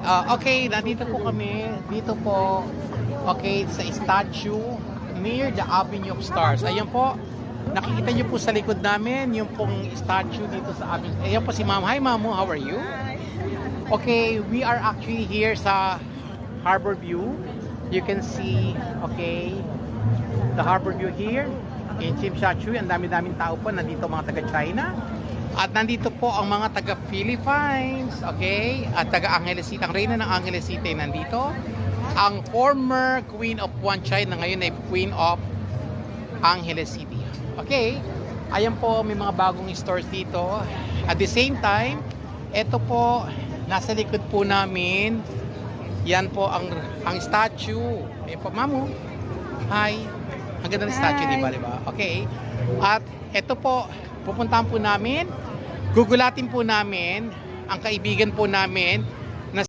Okay, nandito po kami. Dito po, okay, sa statue near the Avenue of Stars. Ayan po, nakikita niyo po sa likod namin yung pong statue dito sa Avenue. Ayan po si Ma'am. Hi, Ma'am. How are you? Okay, we are actually here sa Harbor View. You can see, okay, the Harbor View here in Chimshachu. Ang dami-daming tao po. Nandito mga taga-China. At nandito po ang mga taga-Philippines, okay? At taga-Angeles City. Ang reyna ng Angeles City nandito. Ang former Queen of One China, ngayon ay Queen of Angeles City. Okay? Ayan po, may mga bagong stores dito. At the same time, ito po, nasa likod po namin, yan po ang statue. Ayan po, Mamu. Hi. Ang ganda ng statue, di ba? Okay. At ito po, pupuntahan po namin, gugulatin po namin ang kaibigan po namin